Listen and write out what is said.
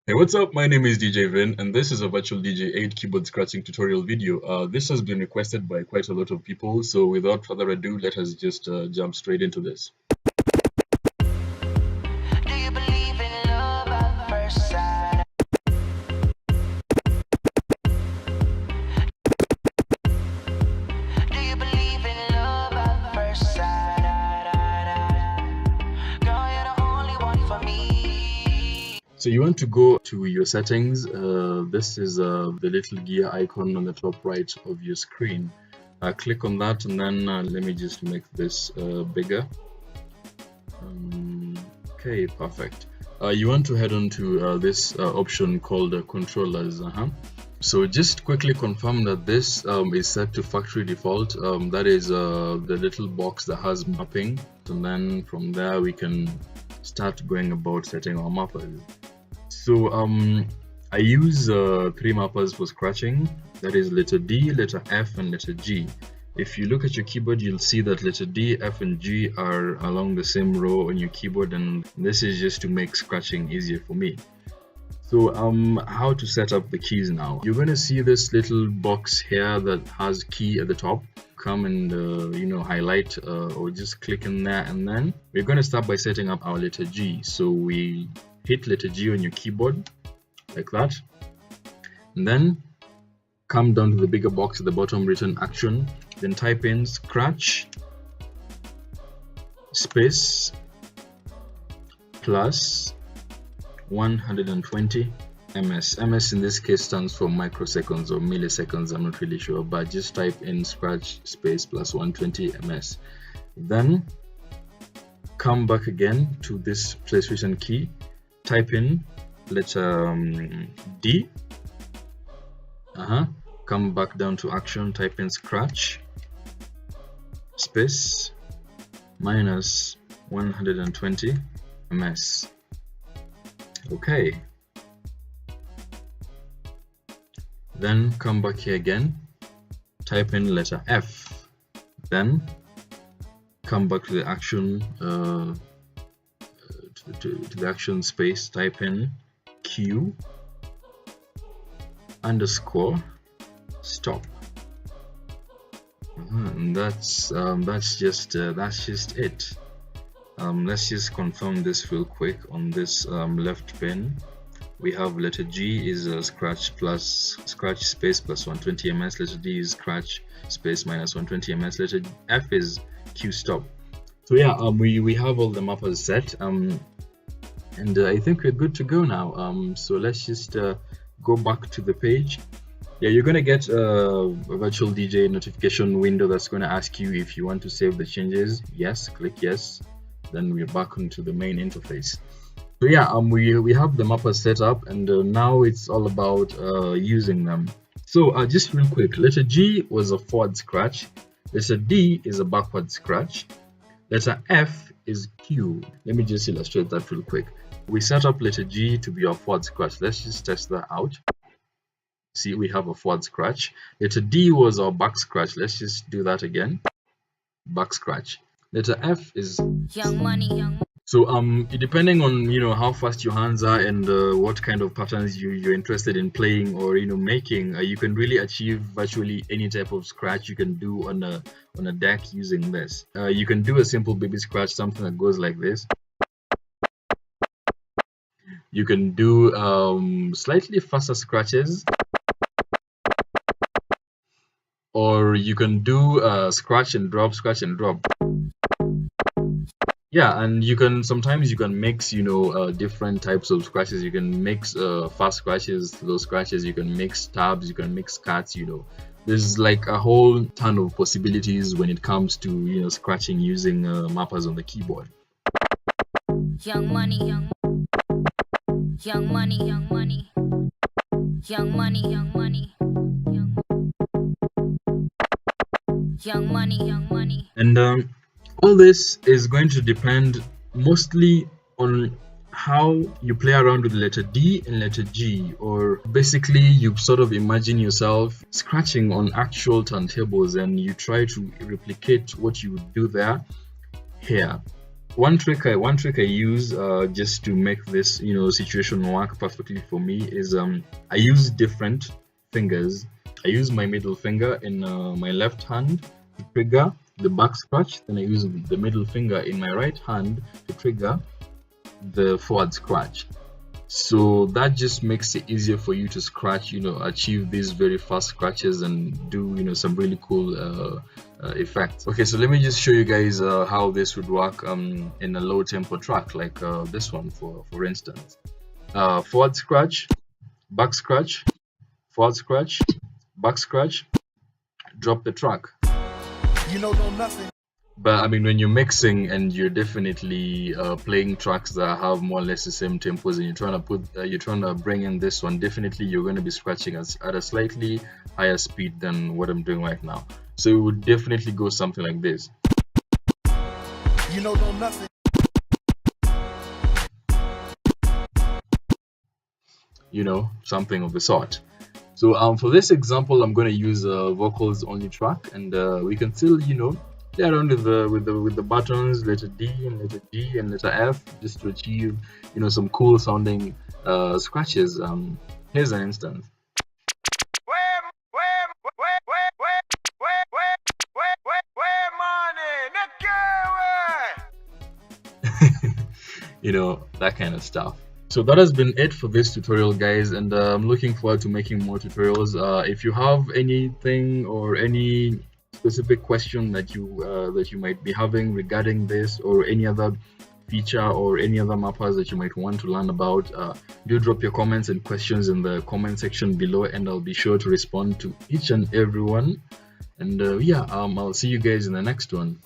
Hey, what's up? My name is DJ Vin, and this is a virtual dj8 keyboard scratching tutorial video. This has been requested by quite a lot of people, so without further ado, let us just jump straight into this. Do you believe in love at first sight? Do you believe in love at first sight? Girl, you're the only one for me. So you want to go to your settings. This is the little gear icon on the top right of your screen. Click on that, and then let me just make this bigger. Okay, perfect. You want to head on to this option called controllers. So just quickly confirm that this is set to factory default. That is the little box that has mapping, and then from there we can start going about setting our mappers. So I use 3 mappers for scratching. That is letter D, letter F, and letter G. If you look at your keyboard, you'll see that letter D, F, and G are along the same row on your keyboard, and this is just to make scratching easier for me. So how to set up the keys now? You're going to see this little box here that has key at the top. Come and highlight or just click in there, and then we're going to start by setting up our letter G. So we hit letter G on your keyboard like that, and then come down to the bigger box at the bottom written action, then type in scratch space plus 120 ms. Ms in this case stands for microseconds or milliseconds, I'm not really sure, but just type in scratch space plus 120 ms. Then come back again to this place written key, type in letter D, come back down to action, type in scratch space minus 120 ms. Okay, then come back here again, type in letter F, then come back to the action to the action space, type in Q underscore stop. And that's just it. Let's just confirm this real quick. On this left pane, we have letter G is scratch space plus 120 ms, letter D is scratch space minus 120 ms, letter F is Q stop. So yeah, we have all the mappers set, and I think we're good to go now. So let's just go back to the page. Yeah, you're going to get a virtual DJ notification window that's going to ask you if you want to save the changes. Yes, click yes. Then we're back onto the main interface. So yeah, we have the mappers set up, and now it's all about using them. So just real quick, letter G was a forward scratch, letter D is a backward scratch, letter F is Q. Let me just illustrate that real quick. We set up letter G to be our forward scratch. Let's just test that out. See, we have a forward scratch. Letter D was our back scratch. Let's just do that again. Back scratch. Letter F is Young money. So depending on how fast your hands are and what kind of patterns you're interested in playing or making, you can really achieve virtually any type of scratch you can do on a deck using this. You can do a simple baby scratch, something that goes like this. You can do slightly faster scratches, or you can do scratch and drop. Yeah, and sometimes you can mix different types of scratches. You can mix fast scratches, slow scratches, you can mix tabs, you can mix cuts. There's like a whole ton of possibilities when it comes to scratching using mappers on the keyboard. Young money. Young money. Young money. Young money. Young money. Young money. Young money. And all this is going to depend mostly on how you play around with letter D and letter G, or basically you sort of imagine yourself scratching on actual turntables and you try to replicate what you would do there here. One trick I use just to make this situation work perfectly for me is I use different fingers. I use my middle finger in my left hand to trigger the back scratch. Then I use the middle finger in my right hand to trigger the forward scratch. So that just makes it easier for you to scratch, achieve these very fast scratches and do some really cool effects. Okay, so let me just show you guys how this would work in a low tempo track like this one, for instance. Forward scratch, back scratch, forward scratch, back scratch, drop the track. Know nothing. But I mean, when you're mixing and you're definitely playing tracks that have more or less the same tempos, and you're trying to bring in this one, definitely you're going to be scratching at a slightly higher speed than what I'm doing right now. So it would definitely go something like this. Know nothing. Something of the sort. So for this example, I'm going to use a vocals only track, and we can still play around with the buttons, letter D and letter G and letter F, just to achieve some cool sounding scratches. Here's an instance. That kind of stuff. So that has been it for this tutorial, guys, and I'm looking forward to making more tutorials. If you have anything or any specific question that you might be having regarding this, or any other feature or any other mappers that you might want to learn about, do drop your comments and questions in the comment section below, and I'll be sure to respond to each and every one. And I'll see you guys in the next one.